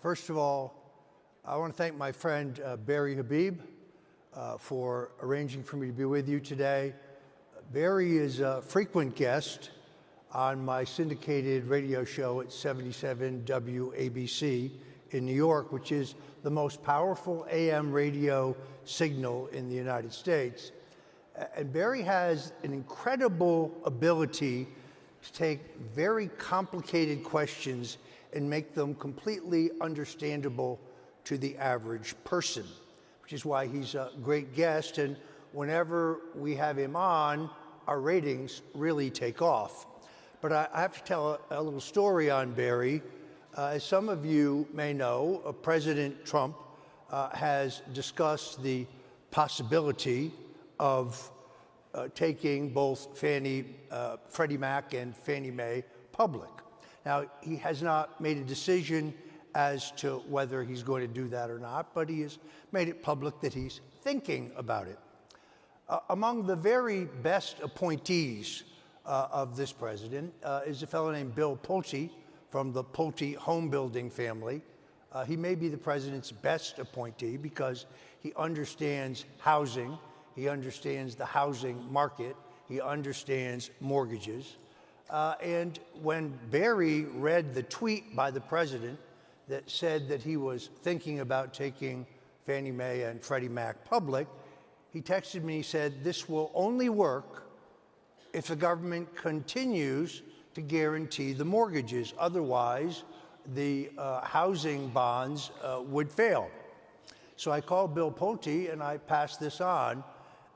First of all, I want to thank my friend Barry Habib for arranging for me to be with you today. Barry is a frequent guest on my syndicated radio show at 77 WABC in New York, which is the most powerful AM radio signal in the United States. And Barry has an incredible ability to take very complicated questions and make them completely understandable to the average person, which is why he's a great guest. And whenever we have him on, our ratings really take off. But I have to tell a little story on Barry. As some of you may know, President Trump has discussed the possibility of taking both Freddie Mac and Fannie Mae public. Now, he has not made a decision as to whether he's going to do that or not, but he has made it public that he's thinking about it. Among the very best appointees of this president is a fellow named Bill Pulte from the Pulte home building family. He may be the president's best appointee because he understands housing, he understands the housing market, he understands mortgages. And when Barry read the tweet by the president that said that he was thinking about taking Fannie Mae and Freddie Mac public, he texted me, he said, "This will only work if the government continues to guarantee the mortgages. Otherwise, the housing bonds would fail." So I called Bill Pulte and I passed this on.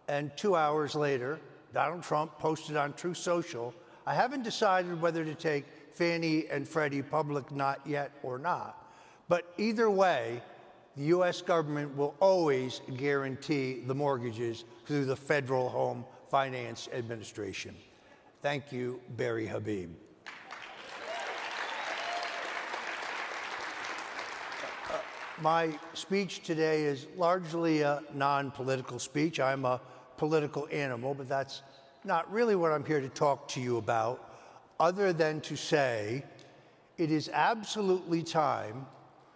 And 2 hours later, Donald Trump posted on Truth Social, "I haven't decided whether to take Fannie and Freddie public, not yet or not. But either way, the U.S. government will always guarantee the mortgages through the Federal Home Finance Administration." Thank you, Barry Habib. My speech today is largely a non-political speech. I'm a political animal, but that's not really what I'm here to talk to you about, other than to say it is absolutely time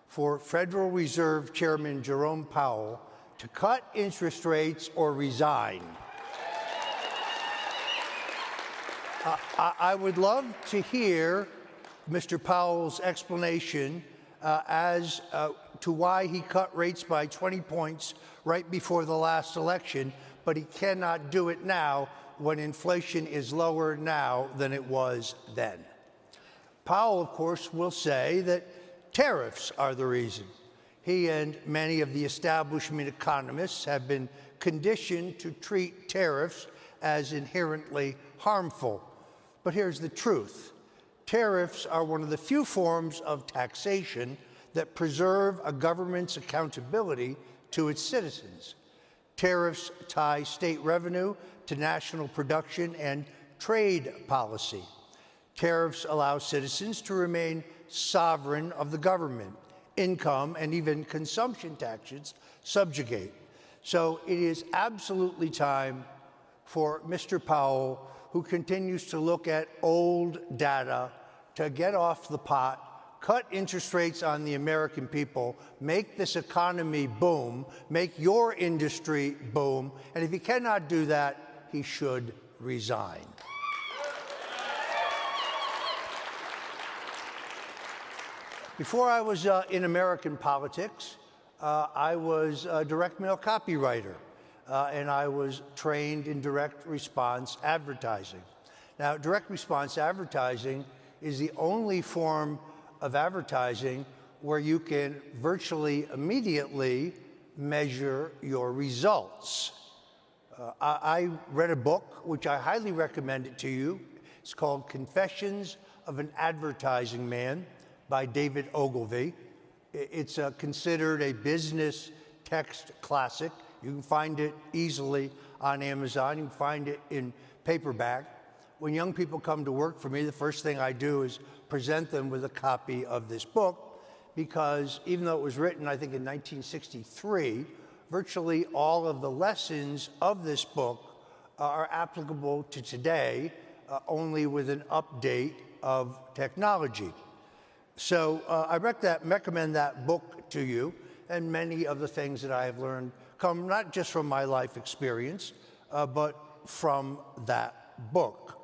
for Federal Reserve Chairman Jerome Powell to cut interest rates or resign. I would love to hear Mr. Powell's explanation as to why he cut rates by 20 points right before the last election, but he cannot do it now when inflation is lower now than it was then. Powell, of course, will say that tariffs are the reason. He and many of the establishment economists have been conditioned to treat tariffs as inherently harmful. But here's the truth. Tariffs are one of the few forms of taxation that preserve a government's accountability to its citizens. Tariffs tie state revenue to national production and trade policy. Tariffs allow citizens to remain sovereign of the government. Income and even consumption taxes subjugate. So it is absolutely time for Mr. Powell, who continues to look at old data, to get off the pot, cut interest rates on the American people, make this economy boom, make your industry boom, and if he cannot do that, he should resign. Before I was in American politics, I was a direct mail copywriter, and I was trained in direct response advertising. Now, direct response advertising is the only form of advertising where you can virtually immediately measure your results. I read a book, which I highly recommend it to you. It's called Confessions of an Advertising Man by David Ogilvy. It's considered a business text classic. You can find it easily on Amazon. You can find it in paperback. When young people come to work for me, the first thing I do is present them with a copy of this book, because even though it was written, I think, in 1963, virtually all of the lessons of this book are applicable to today, only with an update of technology. So I recommend that book to you, and many of the things that I have learned come not just from my life experience, but from that book.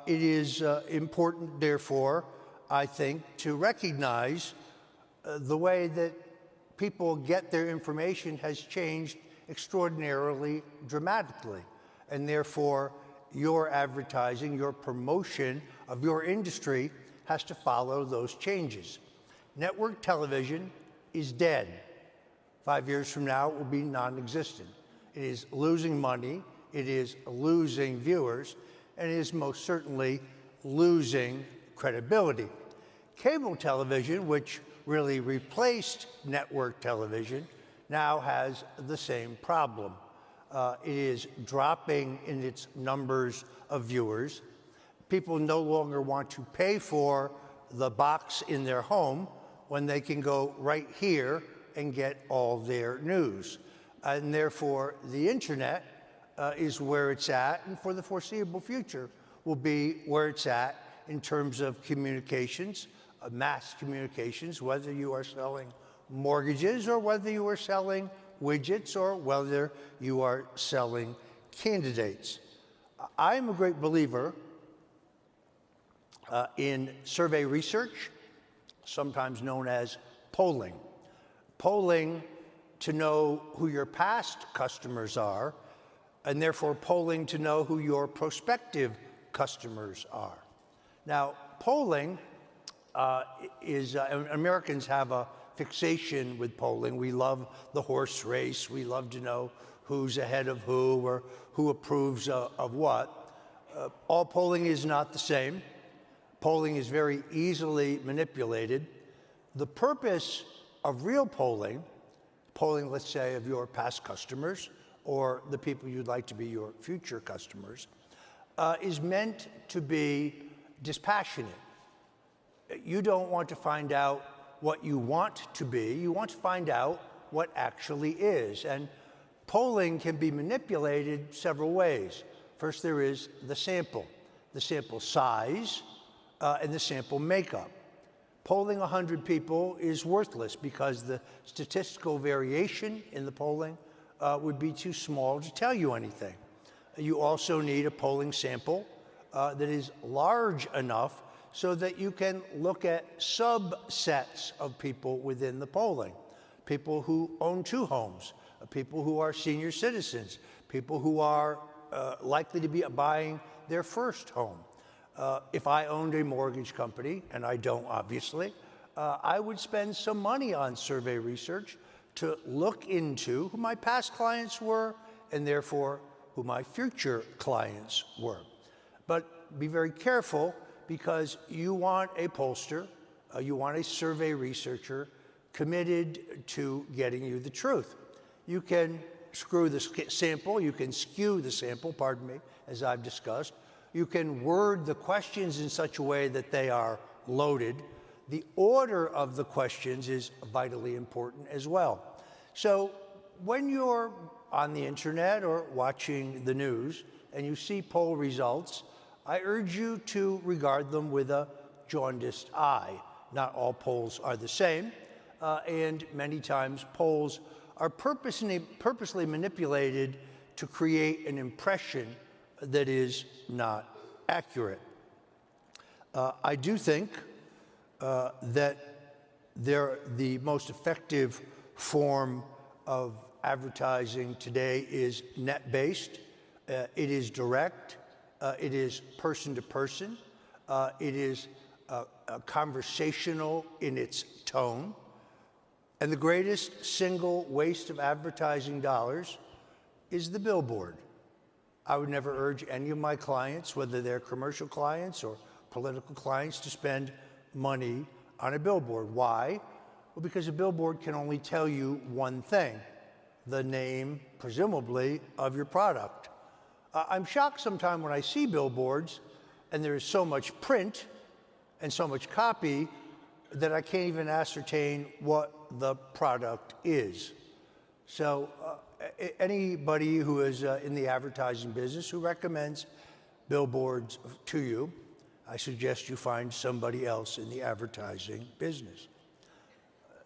It is important, therefore, I think, to recognize the way that people get their information has changed extraordinarily dramatically, and therefore your advertising, your promotion of your industry has to follow those changes. Network television is dead. 5 years from now, it will be non-existent. It is losing money, it is losing viewers, and it is most certainly losing credibility. Cable television, which really replaced network television, now has the same problem. It is dropping in its numbers of viewers. People no longer want to pay for the box in their home when they can go right here and get all their news. And therefore, the internet is where it's at, and for the foreseeable future will be where it's at in terms of communications, mass communications, whether you are selling mortgages or whether you are selling widgets or whether you are selling candidates. I'm a great believer in survey research, sometimes known as polling. Polling to know who your past customers are, and therefore polling to know who your prospective customers are. Now, polling Americans have a fixation with polling. We love the horse race. We love to know who's ahead of who or who approves of what. All polling is not the same. Polling is very easily manipulated. The purpose of real polling, let's say, of your past customers or the people you'd like to be your future customers, is meant to be dispassionate. You don't want to find out what you want to be. You want to find out what actually is. And polling can be manipulated several ways. First, there is the sample size, and the sample makeup. Polling 100 people is worthless because the statistical variation in the polling would be too small to tell you anything. You also need a polling sample that is large enough so that you can look at subsets of people within the polling. People who own 2 homes, people who are senior citizens, people who are likely to be buying their first home. If I owned a mortgage company, and I don't obviously, I would spend some money on survey research to look into who my past clients were and therefore who my future clients were. But be very careful, because you want a pollster, you want a survey researcher committed to getting you the truth. You can screw the sample, you can skew the sample, pardon me, as I've discussed. You can word the questions in such a way that they are loaded. The order of the questions is vitally important as well. So when you're on the internet or watching the news and you see poll results, I urge you to regard them with a jaundiced eye. Not all polls are the same, and many times polls are purposely manipulated to create an impression that is not accurate. I do think that the most effective form of advertising today is net-based. It is direct. It is person-to-person. It is conversational in its tone. And the greatest single waste of advertising dollars is the billboard. I would never urge any of my clients, whether they're commercial clients or political clients, to spend money on a billboard. Why? Well, because a billboard can only tell you one thing, the name, presumably, of your product. I'm shocked sometimes when I see billboards and there is so much print and so much copy that I can't even ascertain what the product is. So anybody who is in the advertising business who recommends billboards to you I suggest you find somebody else in the advertising business.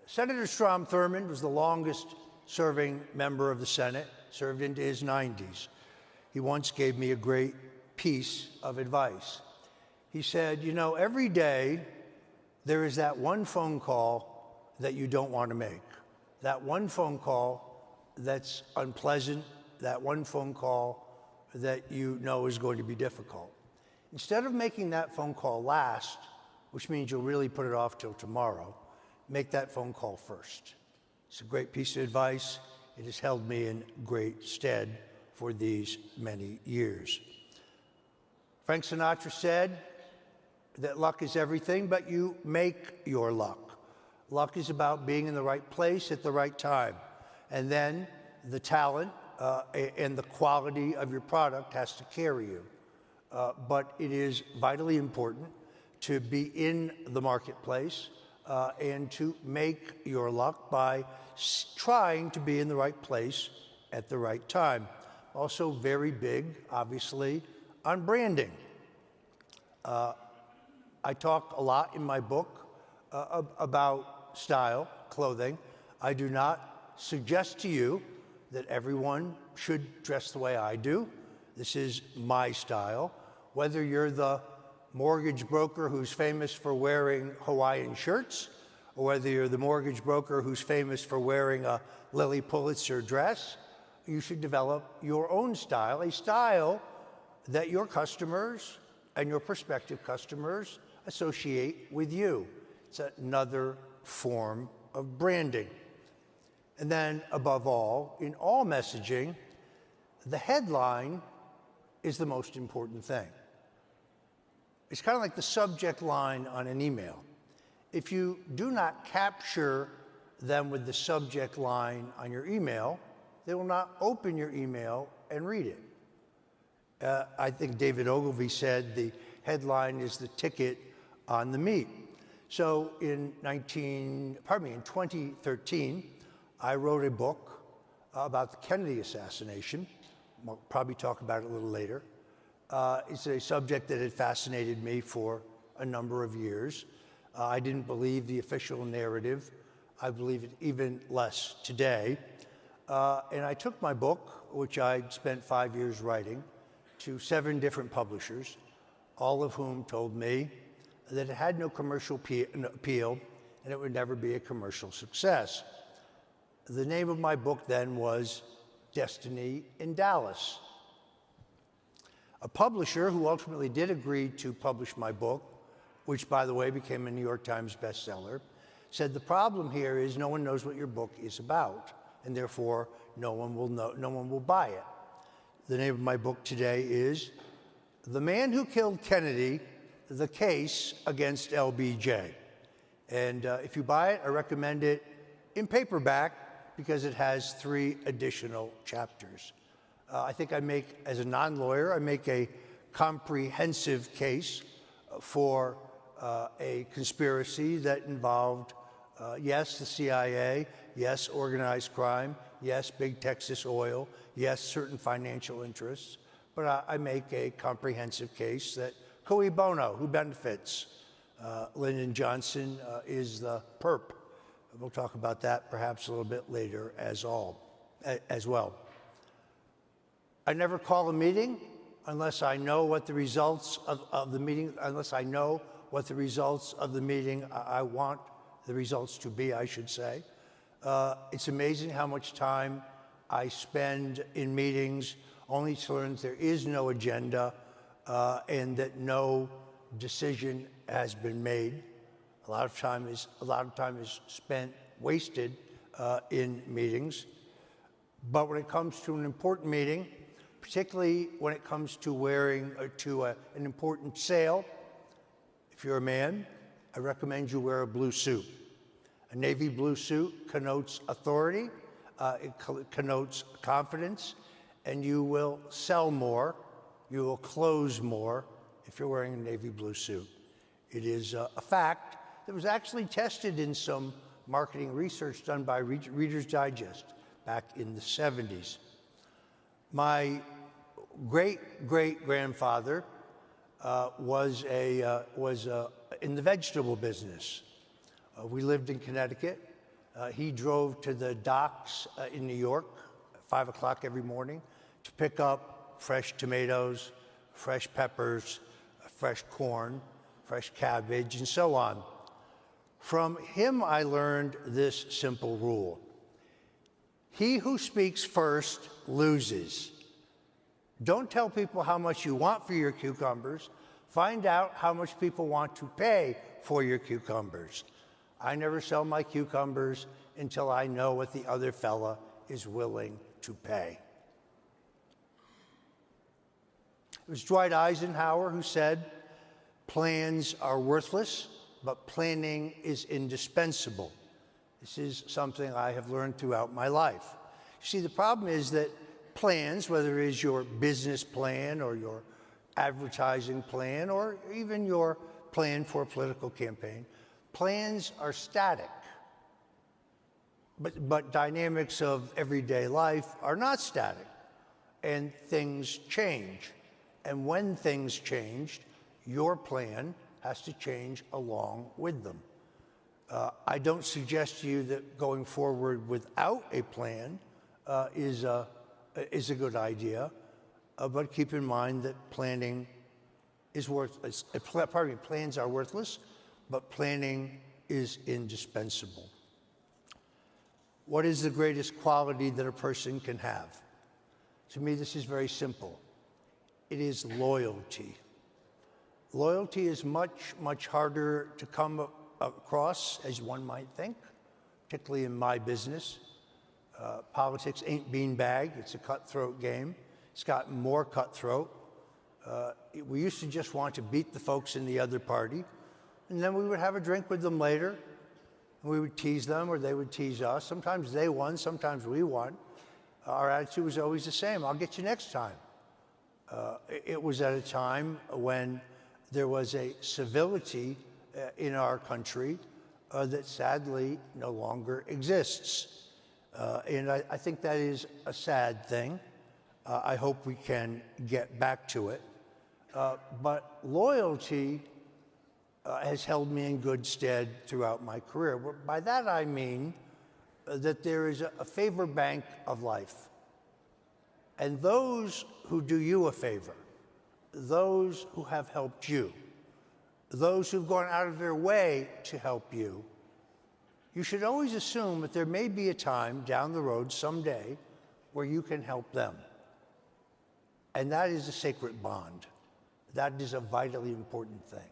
Senator Strom Thurmond was the longest serving member of the Senate, served into his 90s. He once gave me a great piece of advice. He said, you know, every day there is that one phone call that you don't want to make, that one phone call that's unpleasant, that one phone call that you know is going to be difficult. Instead of making that phone call last, which means you'll really put it off till tomorrow, make that phone call first. It's a great piece of advice. It has held me in great stead for these many years. Frank Sinatra said that luck is everything, but you make your luck. Luck is about being in the right place at the right time. And then the talent and the quality of your product has to carry you. But it is vitally important to be in the marketplace and to make your luck by trying to be in the right place at the right time. Also very big, obviously, on branding. I talk a lot in my book about style, clothing. I do not suggest to you that everyone should dress the way I do. This is my style. Whether you're the mortgage broker who's famous for wearing Hawaiian shirts, or whether you're the mortgage broker who's famous for wearing a Lilly Pulitzer dress, you should develop your own style, a style that your customers and your prospective customers associate with you. It's another form of branding. And then, above all, in all messaging, the headline is the most important thing. It's kind of like the subject line on an email. If you do not capture them with the subject line on your email, they will not open your email and read it. I think David Ogilvy said the headline is the ticket on the meat. So in 2013, I wrote a book about the Kennedy assassination. We'll probably talk about it a little later. It's a subject that had fascinated me for a number of years. I didn't believe the official narrative. I believe it even less today. And I took my book, which I'd spent 5 years writing, to 7 different publishers, all of whom told me that it had no commercial appeal and it would never be a commercial success. The name of my book then was Destiny in Dallas. A publisher who ultimately did agree to publish my book, which, by the way, became a New York Times bestseller, said the problem here is no one knows what your book is about, and therefore no one will buy it. The name of my book today is The Man Who Killed Kennedy, The Case Against LBJ. And if you buy it, I recommend it in paperback because it has 3 additional chapters. I think as a non-lawyer, I make a comprehensive case for a conspiracy that involved, yes, the CIA, yes, organized crime, yes, big Texas oil, yes, certain financial interests, but I make a comprehensive case that cui bono, who benefits? Lyndon Johnson is the perp. We'll talk about that perhaps a little bit later as well. I never call a meeting unless I know what the results of the meeting, I want the results to be, I should say. It's amazing how much time I spend in meetings only to learn there is no agenda and that no decision has been made. A lot of time is spent wasted in meetings. But when it comes to an important meeting, particularly when it comes to wearing an important sale, if you're a man, I recommend you wear a blue suit. A navy blue suit connotes authority, it connotes confidence, and you will sell more, you will close more if you're wearing a navy blue suit. It is a fact that was actually tested in some marketing research done by Reader's Digest back in the 70s. My great-great-grandfather was in the vegetable business. We lived in Connecticut. He drove to the docks in New York at 5 o'clock every morning to pick up fresh tomatoes, fresh peppers, fresh corn, fresh cabbage, and so on. From him, I learned this simple rule. He who speaks first loses. Don't tell people how much you want for your cucumbers. Find out how much people want to pay for your cucumbers. I never sell my cucumbers until I know what the other fella is willing to pay. It was Dwight Eisenhower who said, plans are worthless, but planning is indispensable. This is something I have learned throughout my life. You see, the problem is that plans, whether it is your business plan or your advertising plan or even your plan for a political campaign, plans are static. But dynamics of everyday life are not static, and things change. And when things change, your plan has to change along with them. I don't suggest to you that going forward without a plan is a good idea, but keep in mind that planning is plans are worthless, but planning is indispensable. What is the greatest quality that a person can have? To me, this is very simple. It is loyalty. Loyalty is much, much harder to come across, as one might think, particularly in my business. Politics ain't beanbag. It's a cutthroat game. It's gotten more cutthroat. We used to just want to beat the folks in the other party, and then we would have a drink with them later, and we would tease them or they would tease us. Sometimes they won, sometimes we won. Our attitude was always the same. I'll get you next time. It was at a time when there was a civility in our country that sadly no longer exists. And I think that is a sad thing. I hope we can get back to it. But loyalty has held me in good stead throughout my career. By that I mean that there is a favor bank of life. And those who do you a favor, those who have helped you, those who've gone out of their way to help you, you should always assume that there may be a time down the road someday where you can help them. And that is a sacred bond. That is a vitally important thing.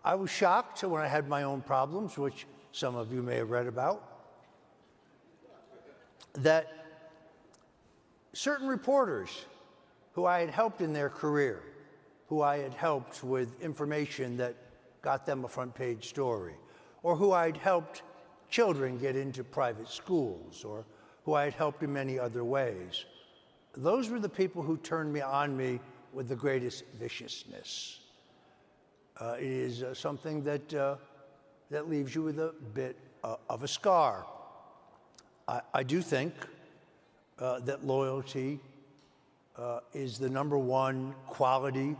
I was shocked when I had my own problems, which some of you may have read about, that certain reporters who I had helped in their career, who I had helped with information that got them a front page story, or who I'd helped children get into private schools, or who I had helped in many other ways. Those were the people who turned me on me with the greatest viciousness. It is something that leaves you with a bit of a scar. I do think that loyalty is the #1 quality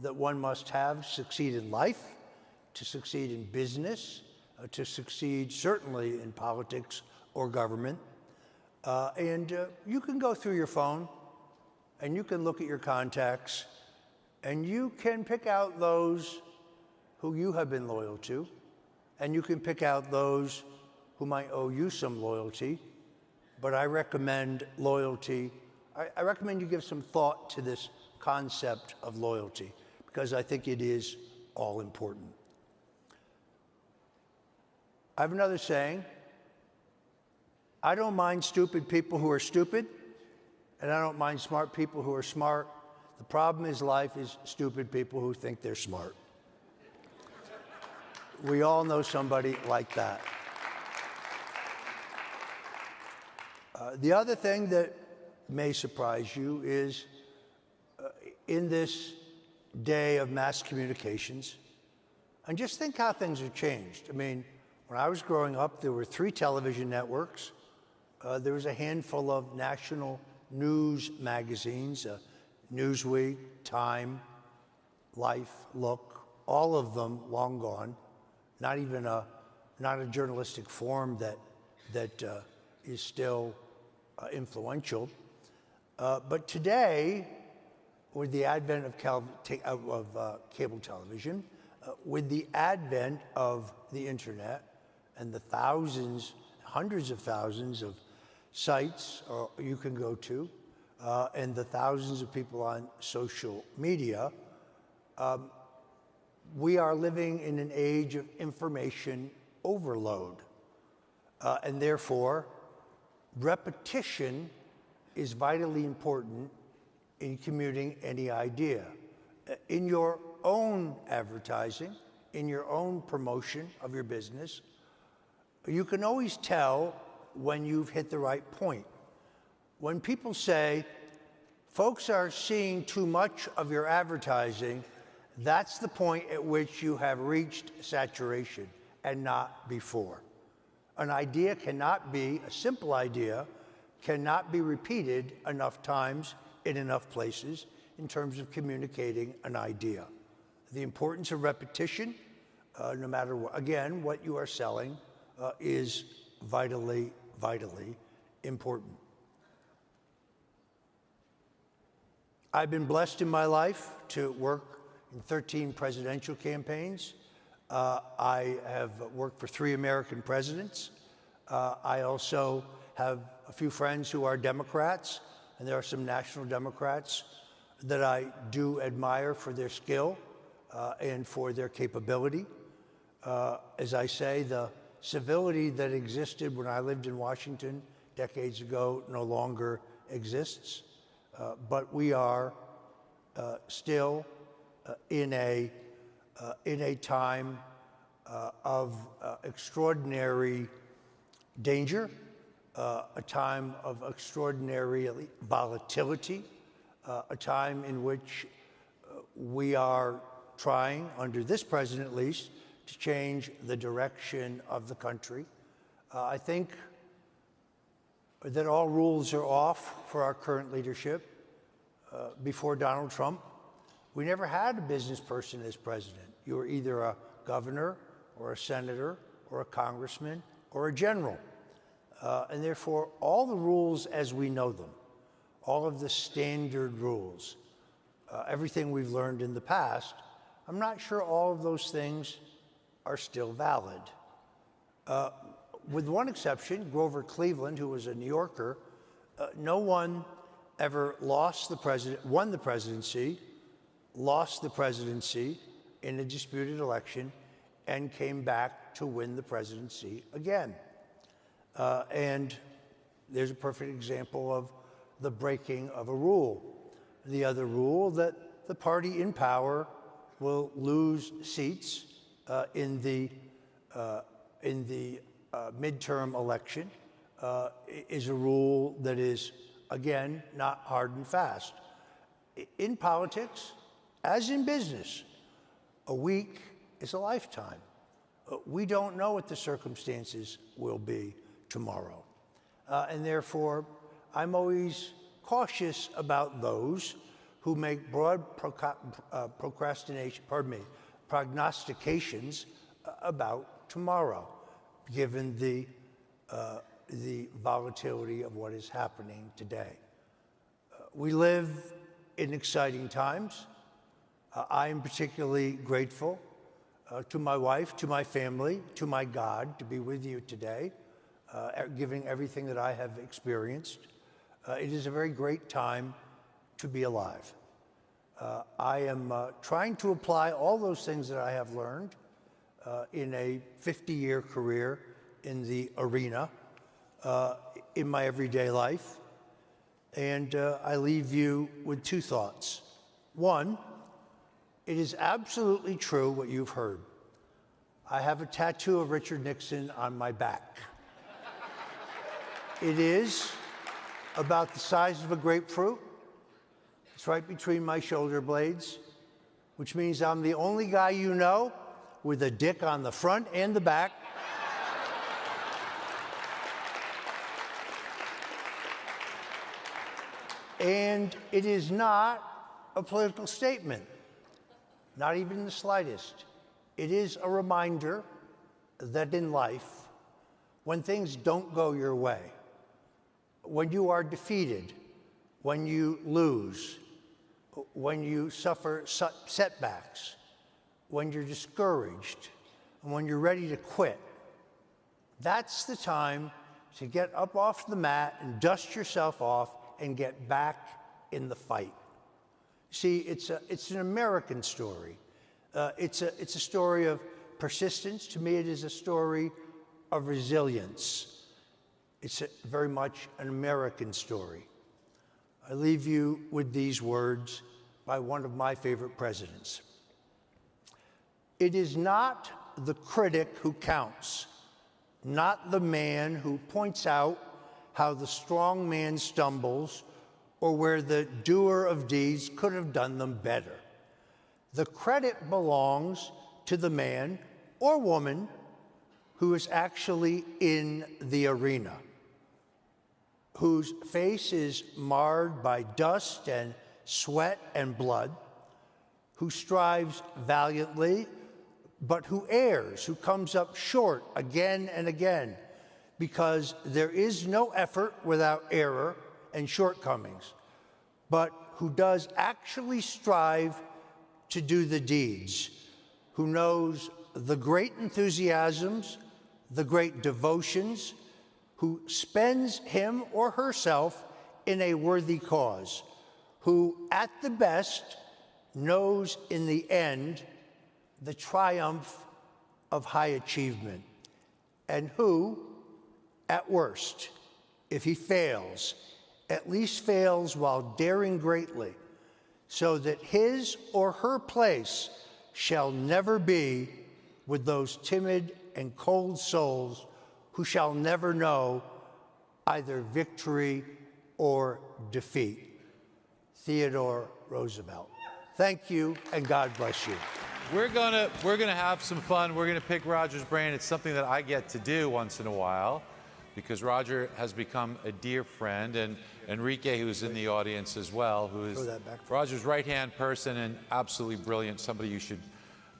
that one must have to succeed in life, to succeed in business, to succeed certainly in politics or government. And you can go through your phone and you can look at your contacts and you can pick out those who you have been loyal to, and you can pick out those who might owe you some loyalty. But I recommend loyalty. I recommend you give some thought to this concept of loyalty, because I think it is all important. I have another saying. I don't mind stupid people who are stupid, and I don't mind smart people who are smart. The problem is life is stupid people who think they're smart. We all know somebody like that. The other thing that may surprise you is in this day of mass communications, and just think how things have changed. I mean, when I was growing up, there were 3 television networks. There was a handful of national news magazines, Newsweek, Time, Life, Look, all of them long gone. Not even not a journalistic form that is still influential. But today, with the advent of cable television, with the advent of the internet and the thousands, hundreds of thousands of sites you can go to, and the thousands of people on social media, we are living in an age of information overload. And therefore, repetition is vitally important in communicating any idea. In your own advertising, in your own promotion of your business, you can always tell when you've hit the right point. When people say, folks are seeing too much of your advertising, that's the point at which you have reached saturation and not before. An idea cannot be, a simple idea, cannot be repeated enough times in enough places in terms of communicating an idea. The importance of repetition, no matter what, again, what you are selling, is vitally, vitally important. I've been blessed in my life to work in 13 presidential campaigns. I have worked for 3 American presidents. I also have a few friends who are Democrats, and there are some national Democrats that I do admire for their skill and for their capability. As I say, the civility that existed when I lived in Washington decades ago no longer exists, but we are still in a time of extraordinary danger, a time of extraordinary volatility, a time in which we are trying, under this president at least, to change the direction of the country. I think that all rules are off for our current leadership. Before Donald Trump, we never had a business person as president. You were either a governor or a senator or a congressman or a general. And therefore, all the rules as we know them, all of the standard rules, everything we've learned in the past, I'm not sure all of those things are still valid. With one exception, Grover Cleveland, who was a New Yorker, no one ever won the presidency, lost the presidency in a disputed election, and came back to win the presidency again. And there's a perfect example of the breaking of a rule. The other rule, that the party in power will lose seats in the midterm election, is a rule that is, again, not hard and fast. In politics, as in business, a week is a lifetime. We don't know what the circumstances will be tomorrow. And therefore, I'm always cautious about those who make broad prognostications about tomorrow, given the volatility of what is happening today. We live in exciting times. I am particularly grateful to my wife, to my family, to my God, to be with you today, giving everything that I have experienced. It is a very great time to be alive. I am trying to apply all those things that I have learned in a 50-year career in the arena, in my everyday life. And I leave you with 2 thoughts. One, it is absolutely true what you've heard. I have a tattoo of Richard Nixon on my back. It is about the size of a grapefruit. It's right between my shoulder blades, which means I'm the only guy you know with a dick on the front and the back. And it is not a political statement. not even the slightest. It is a reminder that in life, when things don't go your way, when you are defeated, when you lose, when you suffer setbacks, when you're discouraged, and when you're ready to quit, that's the time to get up off the mat and dust yourself off and get back in the fight. See, it's an American story. It's a story of persistence. To me, it is a story of resilience. It's very much an American story. I leave you with these words by one of my favorite presidents. It is not the critic who counts, not the man who points out how the strong man stumbles or where the doer of deeds could have done them better. The credit belongs to the man or woman who is actually in the arena, whose face is marred by dust and sweat and blood, who strives valiantly, but who errs, who comes up short again and again, because there is no effort without error and shortcomings, but who does actually strive to do the deeds, who knows the great enthusiasms, the great devotions, who spends him or herself in a worthy cause, who at the best knows in the end the triumph of high achievement, and who, at worst, if he fails, at least fails while daring greatly, so that his or her place shall never be with those timid and cold souls who shall never know either victory or defeat. Theodore Roosevelt. Thank you, and God bless you. We're gonna have some fun. We're gonna pick Roger's brain. It's something that I get to do once in a while, because Roger has become a dear friend, and Enrique, who's in the audience as well, who is Roger's right-hand person and absolutely brilliant, somebody you should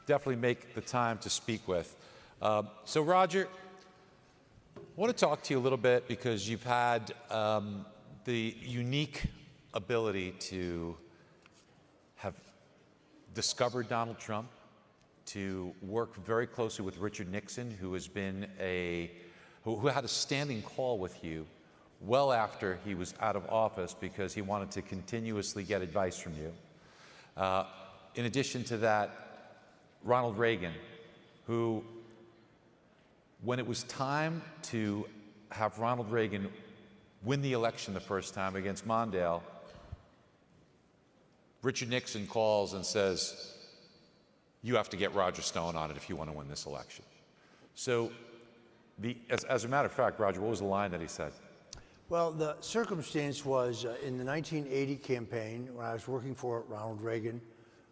definitely make the time to speak with. So Roger, I want to talk to you a little bit because you've had the unique ability to have discovered Donald Trump, to work very closely with Richard Nixon, who has been who had a standing call with you well after he was out of office because he wanted to continuously get advice from you. In addition to that, Ronald Reagan, who, when it was time to have Ronald Reagan win the election the first time against Mondale, Richard Nixon calls and says, you have to get Roger Stone on it if you want to win this election. So, as a matter of fact, Roger, what was the line that he said? Well, the circumstance was in the 1980 campaign when I was working for Ronald Reagan,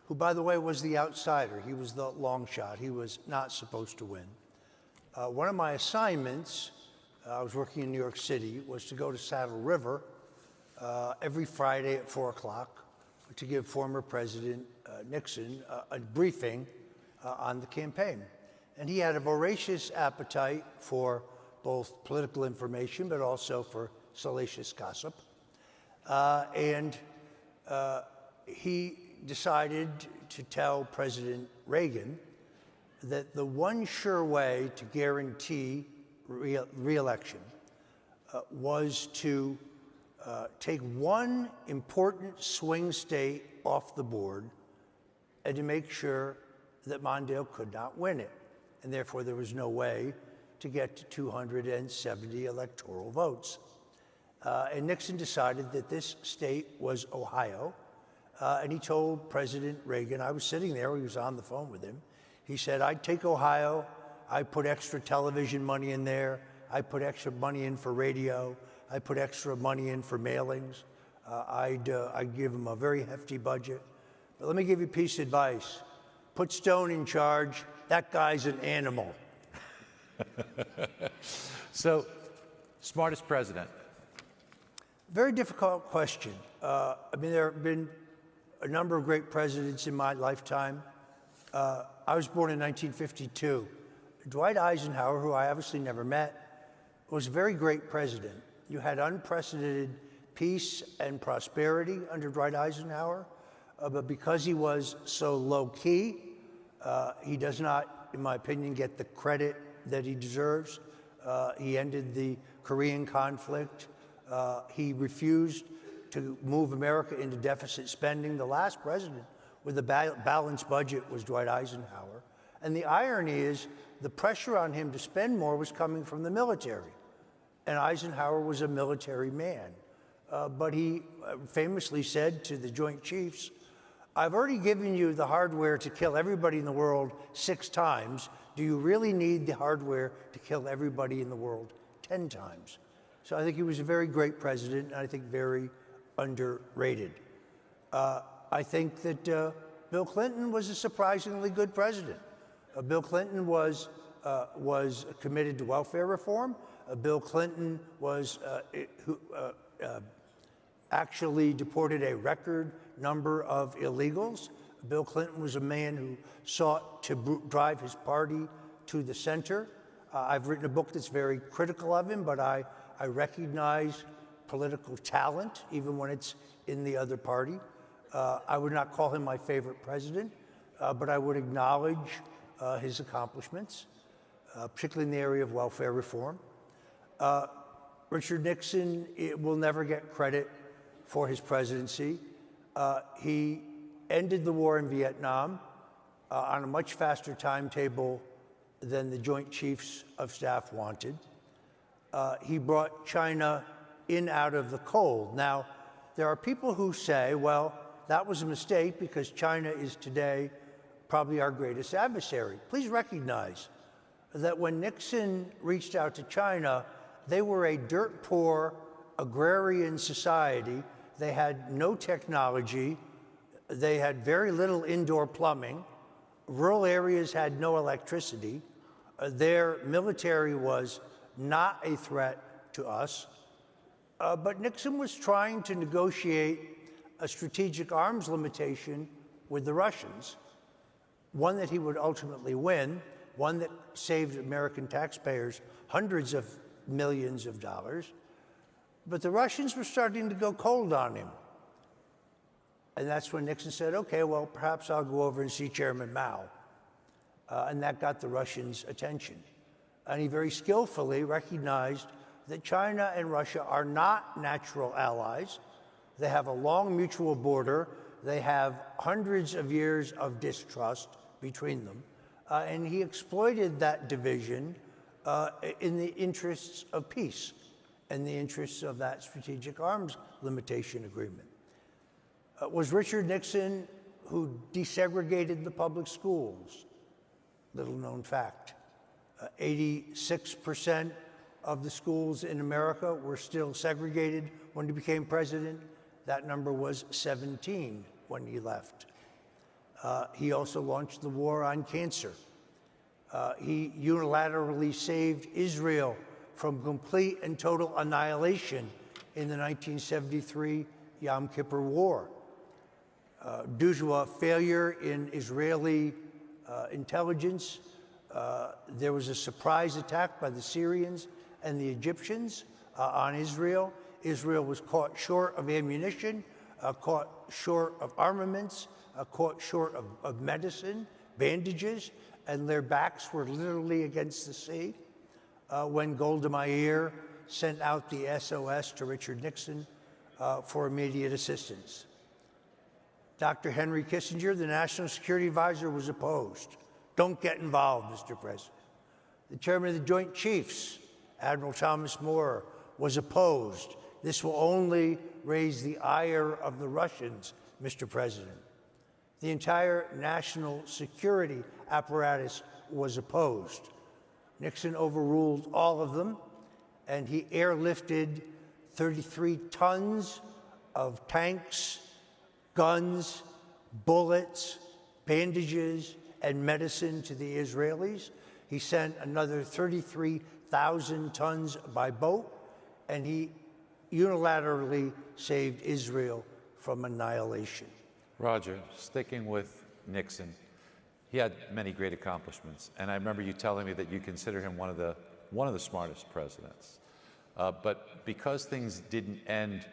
who, by the way, was the outsider. He was the long shot. He was not supposed to win. One of my assignments, I was working in New York City, was to go to Saddle River every Friday at 4 o'clock to give former President Nixon a briefing on the campaign. And he had a voracious appetite for both political information, but also for salacious gossip. He decided to tell President Reagan that the one sure way to guarantee re-election was to take one important swing state off the board and to make sure that Mondale could not win it. And therefore, there was no way to get to 270 electoral votes. And Nixon decided that this state was Ohio. And he told President Reagan, I was sitting there, he was on the phone with him. He said, I'd take Ohio, I'd put extra television money in there, I'd put extra money in for radio, I'd put extra money in for mailings, I'd give him a very hefty budget. But let me give you a piece of advice. Put Stone in charge, that guy's an animal. So, smartest president? Very difficult question. I mean, there have been a number of great presidents in my lifetime. I was born in 1952. Dwight Eisenhower, who I obviously never met, was a very great president. You had unprecedented peace and prosperity under Dwight Eisenhower, but because he was so low-key, he does not, in my opinion, get the credit that he deserves. He ended the Korean conflict. He refused to move America into deficit spending. The last president with a balanced budget was Dwight Eisenhower. And the irony is the pressure on him to spend more was coming from the military. And Eisenhower was a military man. But he famously said to the Joint Chiefs, I've already given you the hardware to kill everybody in the world 6 times. Do you really need the hardware to kill everybody in the world 10 times? So I think he was a very great president, and I think very underrated. I think that Bill Clinton was a surprisingly good president. Bill Clinton was committed to welfare reform. Bill Clinton was actually deported a record number of illegals. Bill Clinton was a man who sought to drive his party to the center. I've written a book that's very critical of him, but I recognize political talent, even when it's in the other party. I would not call him my favorite president, but I would acknowledge his accomplishments, particularly in the area of welfare reform. Richard Nixon will never get credit for his presidency. He ended the war in Vietnam on a much faster timetable than the Joint Chiefs of Staff wanted. He brought China in out of the cold. Now, there are people who say, well, that was a mistake because China is today probably our greatest adversary. Please recognize that when Nixon reached out to China, they were a dirt-poor agrarian society. They had no technology. They had very little indoor plumbing. Rural areas had no electricity. Their military was not a threat to us. But Nixon was trying to negotiate a strategic arms limitation with the Russians, one that he would ultimately win, one that saved American taxpayers hundreds of millions of dollars. But the Russians were starting to go cold on him. And that's when Nixon said, okay, well, perhaps I'll go over and see Chairman Mao. And that got the Russians' attention. And he very skillfully recognized that China and Russia are not natural allies. They have a long mutual border. They have hundreds of years of distrust between them. And he exploited that division in the interests of peace and the interests of that strategic arms limitation agreement. Was Richard Nixon who desegregated the public schools? Little known fact. 86% of the schools in America were still segregated when he became president. That number was 17 when he left. He also launched the war on cancer. He unilaterally saved Israel from complete and total annihilation in the 1973 Yom Kippur War. Due to a failure in Israeli intelligence, there was a surprise attack by the Syrians and the Egyptians on Israel. Israel was caught short of ammunition, caught short of armaments, caught short of medicine, bandages, and their backs were literally against the sea when Golda Meir sent out the SOS to Richard Nixon for immediate assistance. Dr. Henry Kissinger, the National Security Advisor, was opposed. Don't get involved, Mr. President. The chairman of the Joint Chiefs, Admiral Thomas Moore, was opposed. This will only raise the ire of the Russians, Mr. President. The entire national security apparatus was opposed. Nixon overruled all of them, and he airlifted 33 tons of tanks, guns, bullets, bandages, and medicine to the Israelis. He sent another 33,000 tons by boat, and he unilaterally saved Israel from annihilation. Roger, sticking with Nixon, He had many great accomplishments, and I remember you telling me that you consider him one of the smartest presidents. But because things didn't end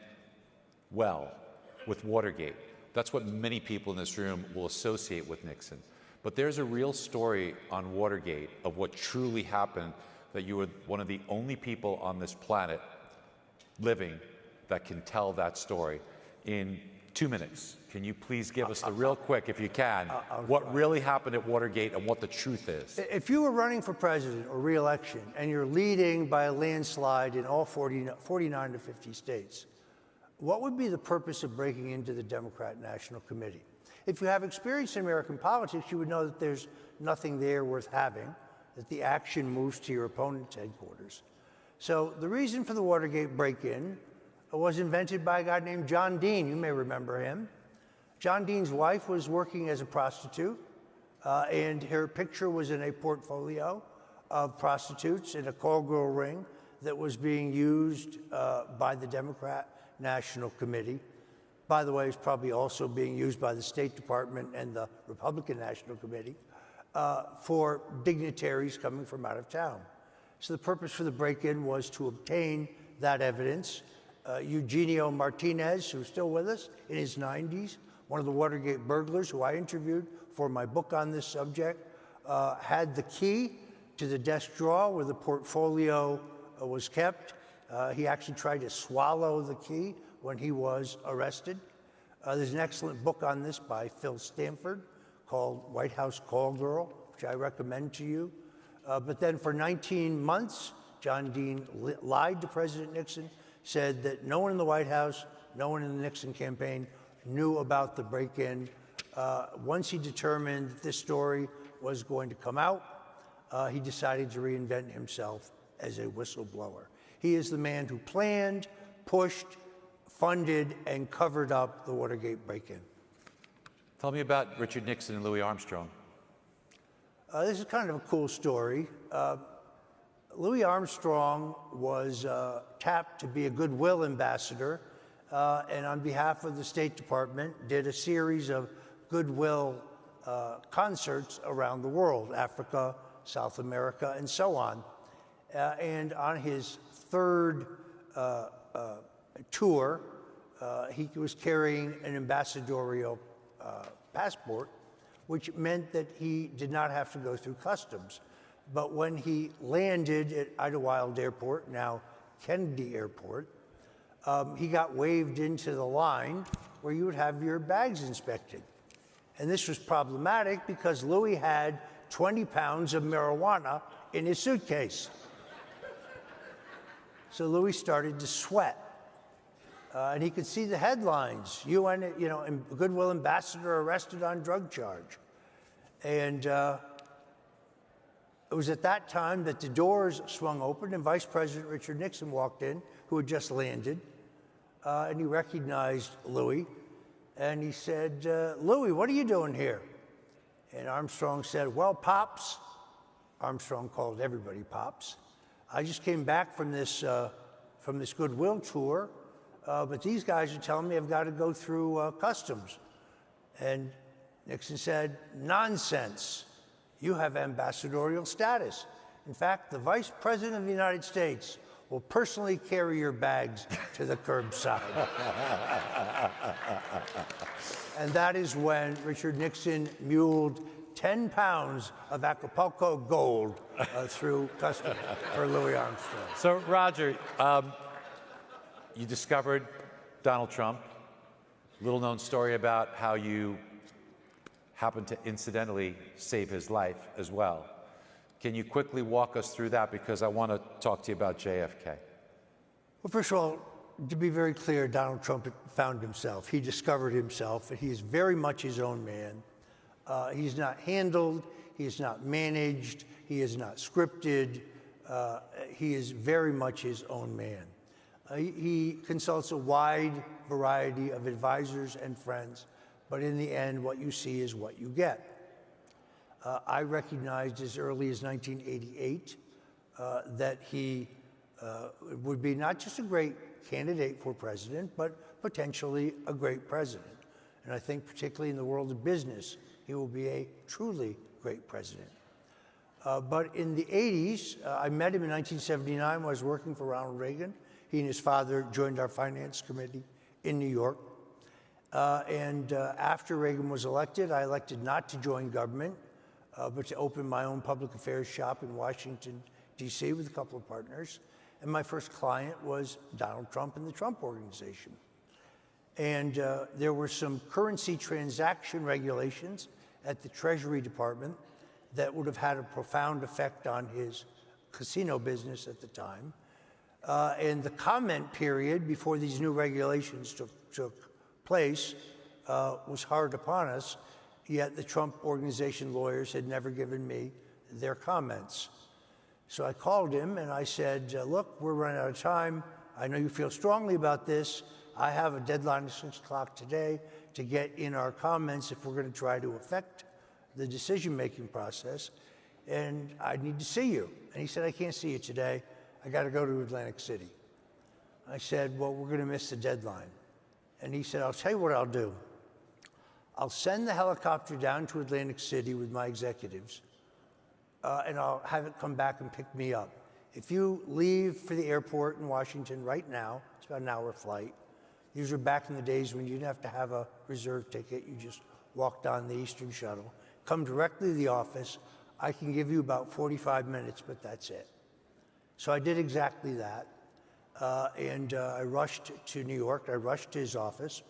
well with Watergate, that's what many people in this room will associate with Nixon. But there's a real story on Watergate of what truly happened, that you were one of the only people on this planet living that can tell that story in 2 minutes. Can you please give us the real quick, if you can, what really happened at Watergate and what the truth is? If you were running for president or re-election and you're leading by a landslide in all 49 to 50 states, what would be the purpose of breaking into the Democrat National Committee? If you have experience in American politics, you would know that there's nothing there worth having, that the action moves to your opponent's headquarters. So the reason for the Watergate break-in was invented by a guy named John Dean. You may remember him. John Dean's wife was working as a prostitute, and her picture was in a portfolio of prostitutes in a call girl ring that was being used by the Democrat National Committee. By the way, it's probably also being used by the State Department and the Republican National Committee for dignitaries coming from out of town. So the purpose for the break-in was to obtain that evidence. Eugenio Martinez, who's still with us in his 90s, one of the Watergate burglars who I interviewed for my book on this subject, had the key to the desk drawer where the portfolio was kept. He actually tried to swallow the key when he was arrested. There's an excellent book on this by Phil Stanford called White House Call Girl, which I recommend to you. But then for 19 months, John Dean lied to President Nixon, said that no one in the White House, no one in the Nixon campaign knew about the break-in. Once he determined that this story was going to come out, he decided to reinvent himself as a whistleblower. He is the man who planned, pushed, funded, and covered up the Watergate break-in. Tell me about Richard Nixon and Louis Armstrong. This is kind of a cool story. Louis Armstrong was tapped to be a goodwill ambassador, and on behalf of the State Department did a series of goodwill concerts around the world, Africa, South America, and so on. And on his third tour, he was carrying an ambassadorial passport, which meant that he did not have to go through customs. But when he landed at Idlewild Airport, now Kennedy Airport, he got waved into the line where you would have your bags inspected. And this was problematic because Louis had 20 pounds of marijuana in his suitcase. So Louis started to sweat. And he could see the headlines, UN, goodwill ambassador arrested on drug charge. And it was at that time that the doors swung open and Vice President Richard Nixon walked in, who had just landed, and he recognized Louis. And he said, Louis, what are you doing here? And Armstrong said, well, Pops, Armstrong called everybody Pops, I just came back from this goodwill tour, but these guys are telling me I've got to go through customs. And Nixon said, nonsense. You have ambassadorial status. In fact, the Vice President of the United States will personally carry your bags to the curbside. And that is when Richard Nixon muled 10 pounds of Acapulco gold through customs for Louis Armstrong. So, Roger, you discovered Donald Trump. Little known story about how you happened to incidentally save his life as well. Can you quickly walk us through that? Because I want to talk to you about JFK. Well, first of all, to be very clear, Donald Trump found himself. He discovered himself, and he is very much his own man. He's not handled, he is not managed, he is not scripted. He is very much his own man. He consults a wide variety of advisors and friends, but in the end, what you see is what you get. I recognized as early as 1988 that he would be not just a great candidate for president, but potentially a great president. And I think particularly in the world of business, he will be a truly great president. But in the 80s, I met him in 1979 when I was working for Ronald Reagan. He and his father joined our finance committee in New York. After Reagan was elected, I elected not to join government, but to open my own public affairs shop in Washington, D.C. with a couple of partners. And my first client was Donald Trump and the Trump Organization. And there were some currency transaction regulations at the Treasury Department that would have had a profound effect on his casino business at the time. And the comment period before these new regulations took place was hard upon us, yet the Trump Organization lawyers had never given me their comments. So I called him and I said, look, we're running out of time. I know you feel strongly about this. I have a deadline at 6 o'clock today to get in our comments if we're going to try to affect the decision-making process, and I need to see you. And he said, I can't see you today. I got to go to Atlantic City. I said, well, we're going to miss the deadline. And he said, I'll tell you what I'll do. I'll send the helicopter down to Atlantic City with my executives, and I'll have it come back and pick me up. If you leave for the airport in Washington right now, it's about an hour flight. These were back in the days when you didn't have to have a reserve ticket. You just walked on the Eastern Shuttle. Come directly to the office. I can give you about 45 minutes, but that's it. So I did exactly that. I rushed to New York. I rushed to his office.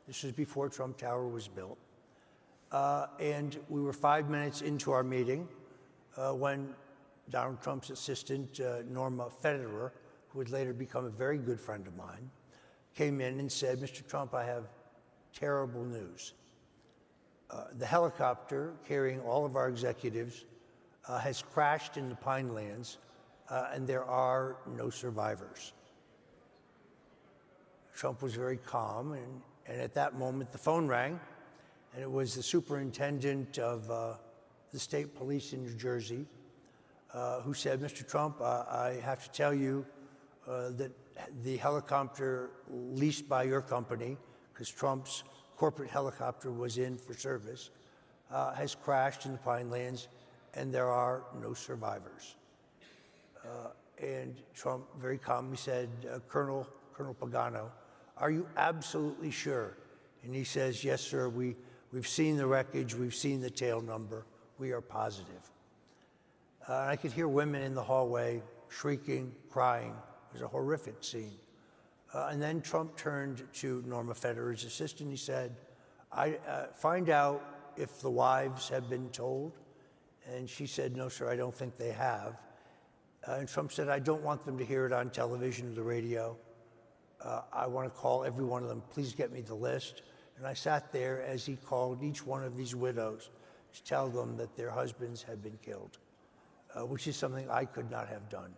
This was before Trump Tower was built. And we were 5 minutes into our meeting when Donald Trump's assistant, Norma Federer, who would later become a very good friend of mine, came in and said, Mr. Trump, I have terrible news. The helicopter carrying all of our executives has crashed in the Pinelands, and there are no survivors. Trump was very calm, and at that moment the phone rang, and it was the superintendent of the state police in New Jersey who said, Mr. Trump, I have to tell you that the helicopter leased by your company, because Trump's corporate helicopter was in for service, has crashed in the Pinelands, and there are no survivors. And Trump very calmly said, Colonel Pagano, are you absolutely sure? And he says, yes, sir, we've seen the wreckage, we've seen the tail number, we are positive. I could hear women in the hallway shrieking, crying. It was a horrific scene. And then Trump turned to Norma Federer's assistant. He said, find out if the wives have been told. And she said, no, sir, I don't think they have. And Trump said, I don't want them to hear it on television or the radio. I want to call every one of them. Please get me the list. And I sat there as he called each one of these widows to tell them that their husbands had been killed, which is something I could not have done.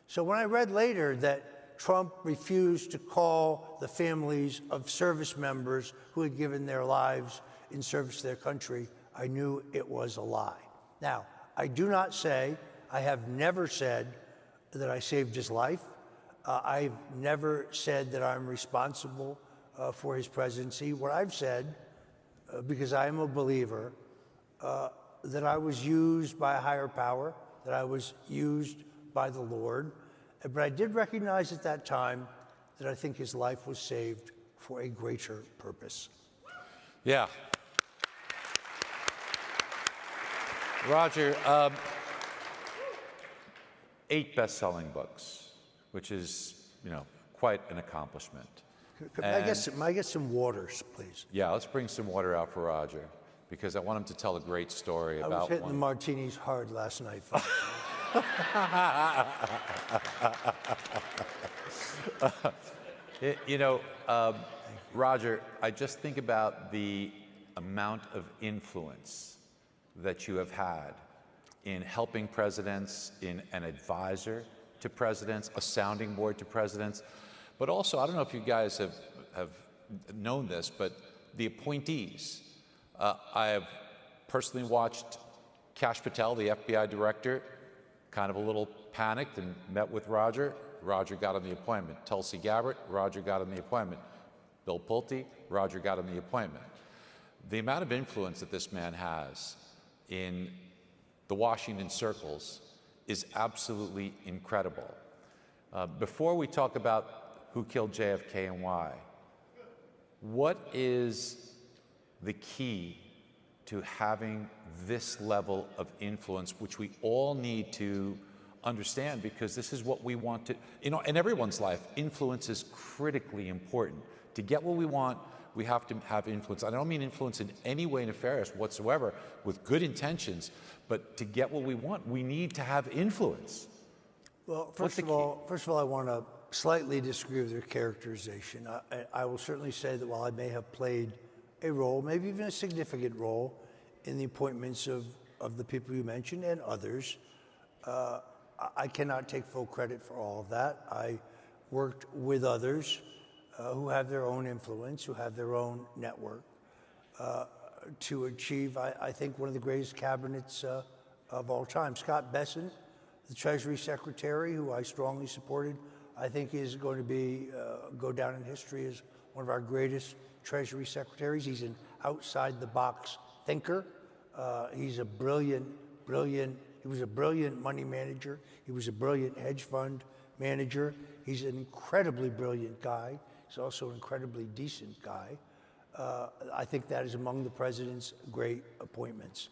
So when I read later that Trump refused to call the families of service members who had given their lives in service to their country, I knew it was a lie. Now, I do not say, I have never said that I saved his life. I've never said that I'm responsible for his presidency. What I've said, because I am a believer, that I was used by a higher power, that I was used by the Lord. But I did recognize at that time that I think his life was saved for a greater purpose. Yeah. Roger, 8 best-selling books, which is, quite an accomplishment. Could I get some waters, please? Yeah, let's bring some water out for Roger, because I want him to tell a great story about I was hitting the martinis hard last night. Roger, I just think about the amount of influence that you have had in helping presidents, in an advisor to presidents, a sounding board to presidents, but also, I don't know if you guys have known this, but the appointees. I have personally watched Kash Patel, the FBI director, kind of a little panicked and met with Roger. Roger got on the appointment. Tulsi Gabbard, Roger got on the appointment. Bill Pulte, Roger got on the appointment. The amount of influence that this man has in the Washington circles is absolutely incredible. Before we talk about who killed JFK and why, what is the key to having this level of influence, which we all need to understand, because this is what we want to, in everyone's life, influence is critically important. To get what we want, we have to have influence. I don't mean influence in any way nefarious whatsoever, with good intentions, but to get what we want, we need to have influence. Well, first of all, I want to slightly disagree with your characterization. I will certainly say that while I may have played a role, maybe even a significant role, in the appointments of the people you mentioned and others, I cannot take full credit for all of that. I worked with others who have their own influence, who have their own network, to achieve, I think, one of the greatest cabinets of all time. Scott Bessent, the Treasury Secretary, who I strongly supported, I think is going to go down in history as one of our greatest Treasury Secretaries. He's an outside-the-box thinker. He's a brilliant, he was a brilliant money manager. He was a brilliant hedge fund manager. He's an incredibly brilliant guy. He's also an incredibly decent guy. I think that is among the president's great appointments.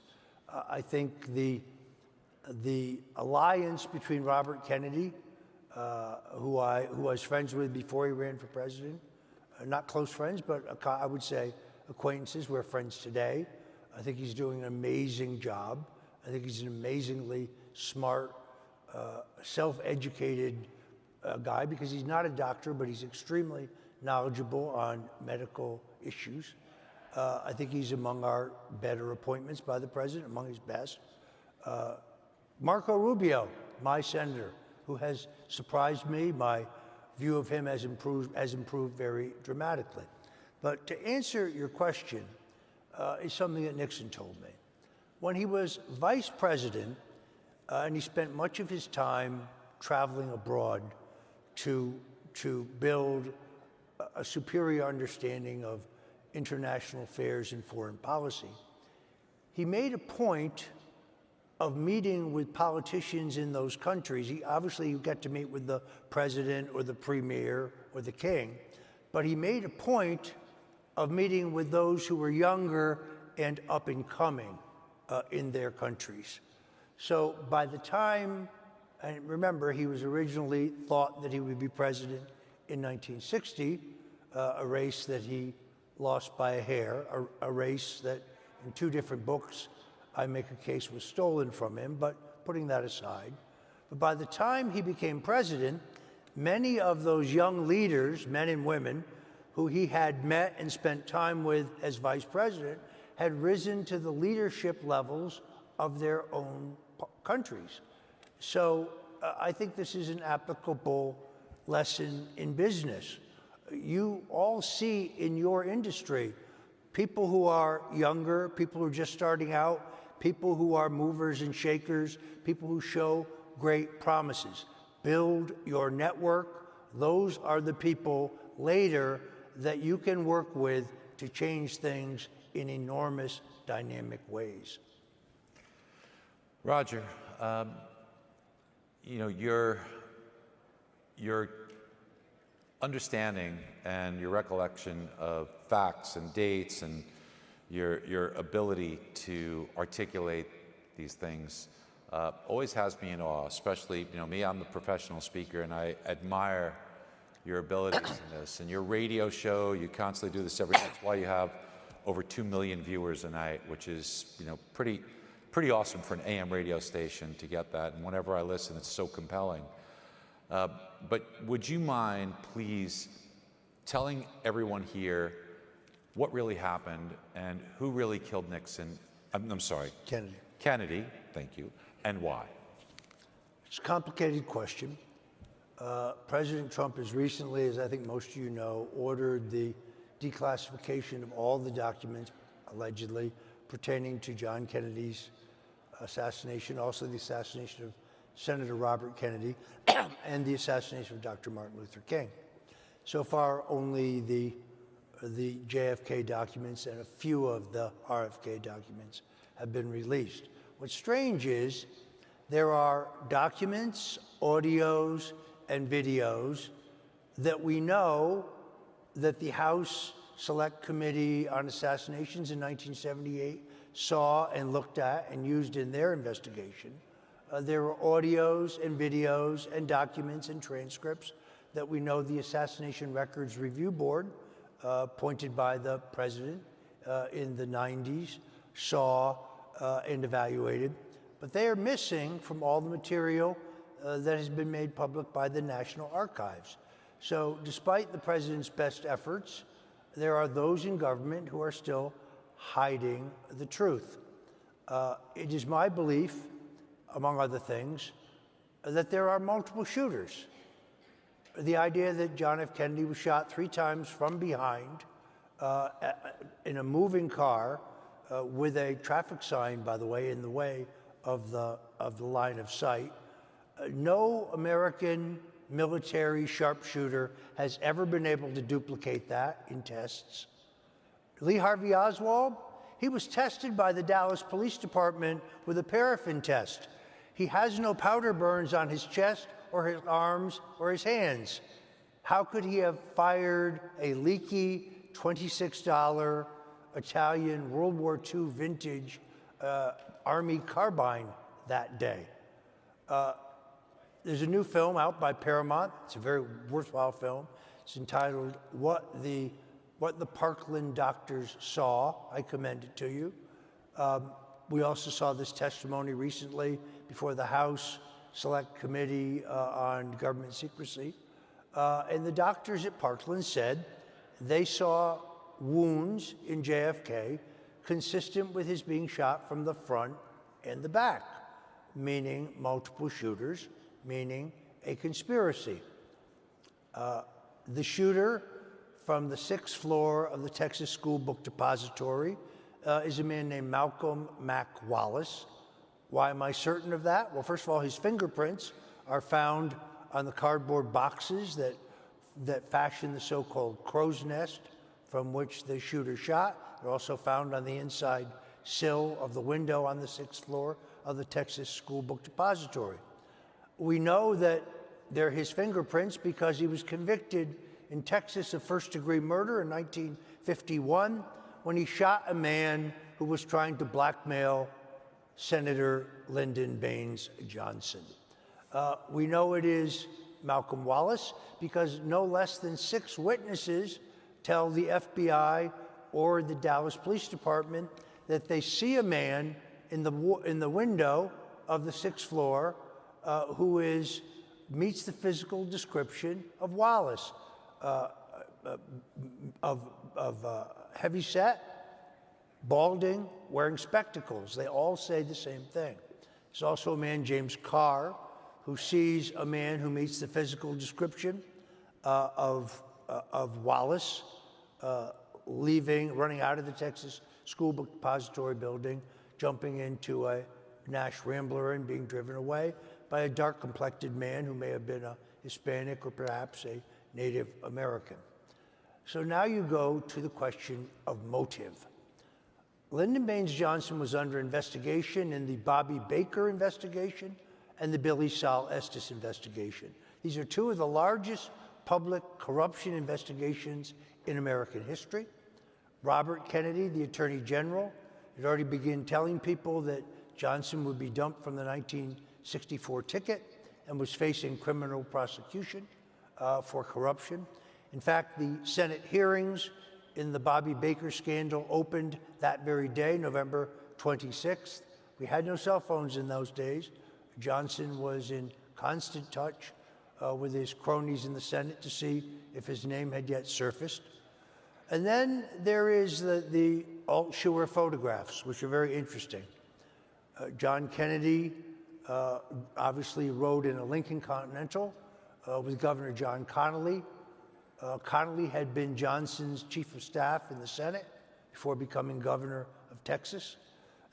I think the alliance between Robert Kennedy, who I was friends with before he ran for president, not close friends, but I would say acquaintances. We're friends today. I think he's doing an amazing job. I think he's an amazingly smart, self-educated guy, because he's not a doctor, but he's extremely knowledgeable on medical issues. I think he's among our better appointments by the president, among his best. Marco Rubio, my senator, who has surprised me. My view of him has improved very dramatically. But to answer your question, is something that Nixon told me. When he was vice president, and he spent much of his time traveling abroad to build a superior understanding of international affairs and foreign policy, he made a point of meeting with politicians in those countries. Obviously, you get to meet with the president or the premier or the king, but he made a point of meeting with those who were younger and up and coming in their countries. So by the time, and remember, he was originally thought that he would be president in 1960, a race that he lost by a hair, a race that in two different books I make a case was stolen from him, but putting that aside. But by the time he became president, many of those young leaders, men and women, who he had met and spent time with as vice president, had risen to the leadership levels of their own countries. So I think this is an applicable lesson in business. You all see in your industry people who are younger, people who are just starting out, people who are movers and shakers, people who show great promises. Build your network. Those are the people later that you can work with to change things in enormous, dynamic ways. Roger, your understanding and your recollection of facts and dates and your ability to articulate these things always has me in awe, especially, me, I'm a professional speaker, and I admire your abilities in this. And your radio show, you constantly do this every night. That's why you have over 2 million viewers a night, which is, pretty awesome for an AM radio station to get that. And whenever I listen, it's so compelling. But would you mind, please, telling everyone here what really happened and who really killed Nixon? I'm sorry. Kennedy. Kennedy, thank you, and why? It's a complicated question. President Trump has recently, as I think most of you know, ordered the declassification of all the documents, allegedly, pertaining to John Kennedy's assassination, also the assassination of Senator Robert Kennedy, and the assassination of Dr. Martin Luther King. So far, only the JFK documents and a few of the RFK documents have been released. What's strange is there are documents, audios, and videos that we know that the House Select Committee on Assassinations in 1978 saw and looked at and used in their investigation. There are audios and videos and documents and transcripts that we know the Assassination Records Review Board, appointed by the president in the 90s, saw and evaluated. But they are missing from all the material that has been made public by the National Archives. So despite the president's best efforts, there are those in government who are still hiding the truth. It is my belief, among other things, that there are multiple shooters. The idea that John F. Kennedy was shot 3 times from behind in a moving car with a traffic sign, by the way, in the way of the line of sight. No American military sharpshooter has ever been able to duplicate that in tests. Lee Harvey Oswald, he was tested by the Dallas Police Department with a paraffin test. He has no powder burns on his chest or his arms or his hands. How could he have fired a leaky $26 Italian World War II vintage Army carbine that day? There's a new film out by Paramount. It's a very worthwhile film. It's entitled What the Parkland Doctors Saw. I commend it to you. We also saw this testimony recently before the House Select Committee on Government Secrecy. And the doctors at Parkland said they saw wounds in JFK consistent with his being shot from the front and the back, meaning multiple shooters, meaning a conspiracy. The shooter from the 6th floor of the Texas School Book Depository is a man named Malcolm Mac Wallace. Why am I certain of that? Well, first of all, his fingerprints are found on the cardboard boxes that fashion the so-called crow's nest from which the shooter shot. They're also found on the inside sill of the window on the 6th floor of the Texas School Book Depository. We know that they're his fingerprints because he was convicted in Texas of first-degree murder in 1951 when he shot a man who was trying to blackmail Senator Lyndon Baines Johnson. We know it is Malcolm Wallace because no less than 6 witnesses tell the FBI or the Dallas Police Department that they see a man in the window of the 6th floor who meets the physical description of Wallace, heavy set, balding, wearing spectacles. They all say the same thing. There's also a man, James Carr, who sees a man who meets the physical description of Wallace, running out of the Texas School Book Depository building, jumping into a Nash Rambler and being driven away by a dark-complected man who may have been a Hispanic or perhaps a Native American. So now you go to the question of motive. Lyndon Baines Johnson was under investigation in the Bobby Baker investigation and the Billy Sol Estes investigation. These are 2 of the largest public corruption investigations in American history. Robert Kennedy, the Attorney General, had already begun telling people that Johnson would be dumped from the 1964 ticket and was facing criminal prosecution for corruption. In fact, the Senate hearings in the Bobby Baker scandal opened that very day, November 26th. We had no cell phones in those days. Johnson was in constant touch with his cronies in the Senate to see if his name had yet surfaced. And then there is the Altshuler photographs, which are very interesting. John Kennedy obviously rode in a Lincoln Continental with Governor John Connally. Connally had been Johnson's chief of staff in the Senate before becoming governor of Texas.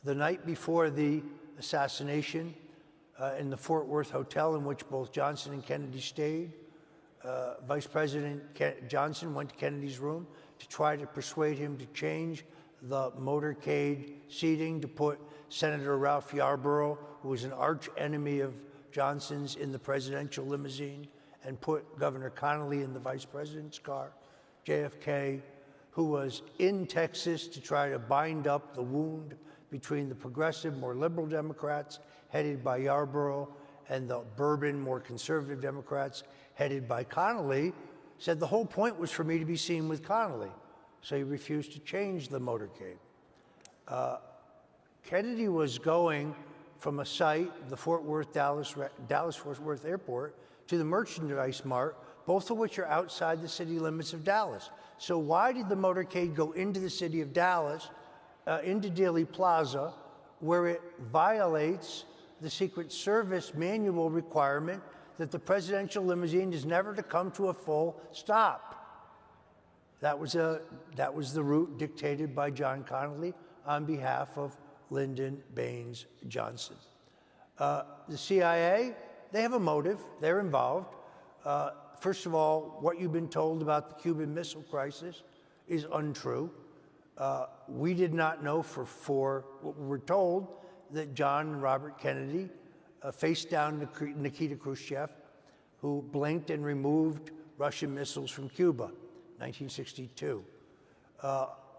The night before the assassination, in the Fort Worth Hotel in which both Johnson and Kennedy stayed, Vice President Johnson went to Kennedy's room to try to persuade him to change the motorcade seating to put Senator Ralph Yarborough, who was an arch enemy of Johnson's, in the presidential limousine, and put Governor Connolly in the vice president's car. JFK, who was in Texas to try to bind up the wound between the progressive, more liberal Democrats, headed by Yarborough, and the bourbon, more conservative Democrats, headed by Connolly, said the whole point was for me to be seen with Connolly. So he refused to change the motorcade. Kennedy was going from a site, the Dallas-Fort Worth Airport, to the Merchandise Mart, both of which are outside the city limits of Dallas. So why did the motorcade go into the city of Dallas, into Dealey Plaza, where it violates the Secret Service manual requirement that the presidential limousine is never to come to a full stop? That was the route dictated by John Connolly on behalf of Lyndon Baines Johnson. The CIA, they have a motive. They're involved. First of all, what you've been told about the Cuban Missile Crisis is untrue. We did not know what we were told, that John and Robert Kennedy faced down Nikita Khrushchev, who blinked and removed Russian missiles from Cuba, 1962.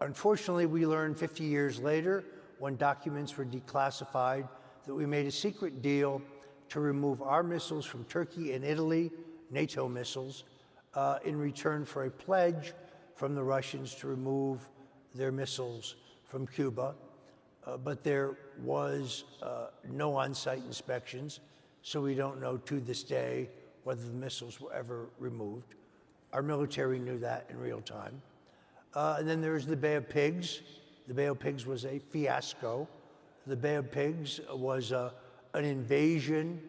Unfortunately, we learned 50 years later, when documents were declassified, that we made a secret deal to remove our missiles from Turkey and Italy, NATO missiles, in return for a pledge from the Russians to remove their missiles from Cuba. But there was no on-site inspections, so we don't know to this day whether the missiles were ever removed. Our military knew that in real time. And then there's the Bay of Pigs. The Bay of Pigs was a fiasco. The Bay of Pigs was an invasion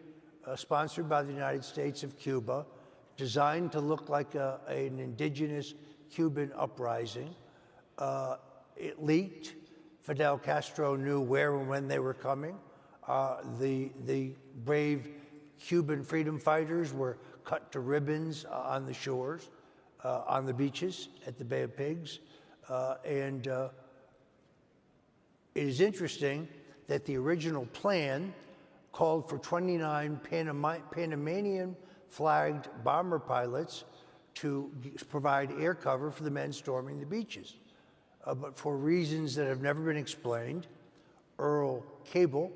sponsored by the United States of Cuba, designed to look like an indigenous Cuban uprising. It leaked. Fidel Castro knew where and when they were coming. The brave Cuban freedom fighters were cut to ribbons on the shores, on the beaches at the Bay of Pigs. And it is interesting that the original plan called for 29 Panamanian-flagged bomber pilots to provide air cover for the men storming the beaches. But for reasons that have never been explained, Charles Cable,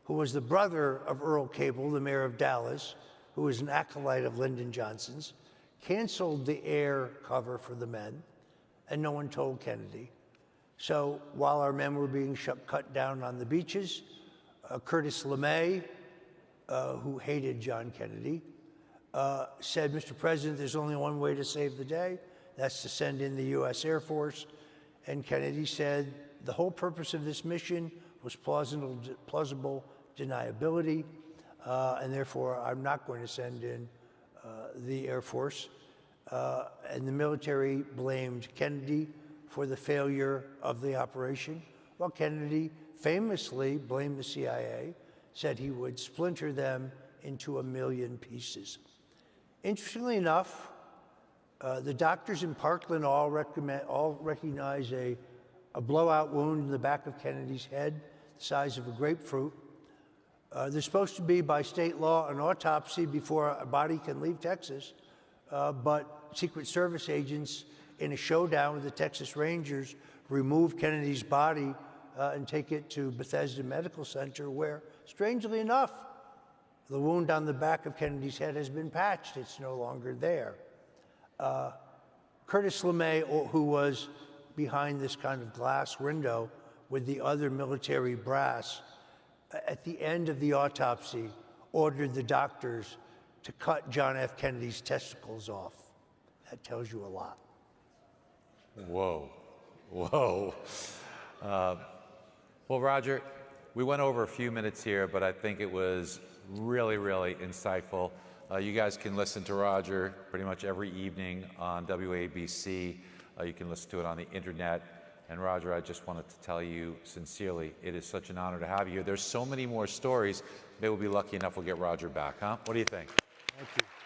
who was the brother of Earl Cable, the mayor of Dallas, who was an acolyte of Lyndon Johnson's, canceled the air cover for the men, and no one told Kennedy. So while our men were being cut down on the beaches, Curtis LeMay, who hated John Kennedy, said, "Mr. President, there's only one way to save the day. That's to send in the U.S. Air Force." And Kennedy said, "The whole purpose of this mission was plausible deniability, and therefore I'm not going to send in the Air Force." And the military blamed Kennedy for the failure of the operation, while Kennedy famously blamed the CIA, said he would splinter them into 1 million pieces. Interestingly enough, the doctors in Parkland all recognize a blowout wound in the back of Kennedy's head, the size of a grapefruit. There's supposed to be, by state law, an autopsy before a body can leave Texas, but Secret Service agents, in a showdown with the Texas Rangers, removed Kennedy's body and take it to Bethesda Medical Center, where, strangely enough, the wound on the back of Kennedy's head has been patched. It's no longer there. Curtis LeMay, who was behind this kind of glass window with the other military brass, at the end of the autopsy, ordered the doctors to cut John F. Kennedy's testicles off. That tells you a lot. Whoa. Whoa. Well, Roger, we went over a few minutes here, but I think it was really, really insightful. You guys can listen to Roger pretty much every evening on WABC. You can listen to it on the internet. And Roger, I just wanted to tell you sincerely, it is such an honor to have you here. There's so many more stories. Maybe we'll be lucky enough we'll get Roger back, huh? What do you think? Thank you.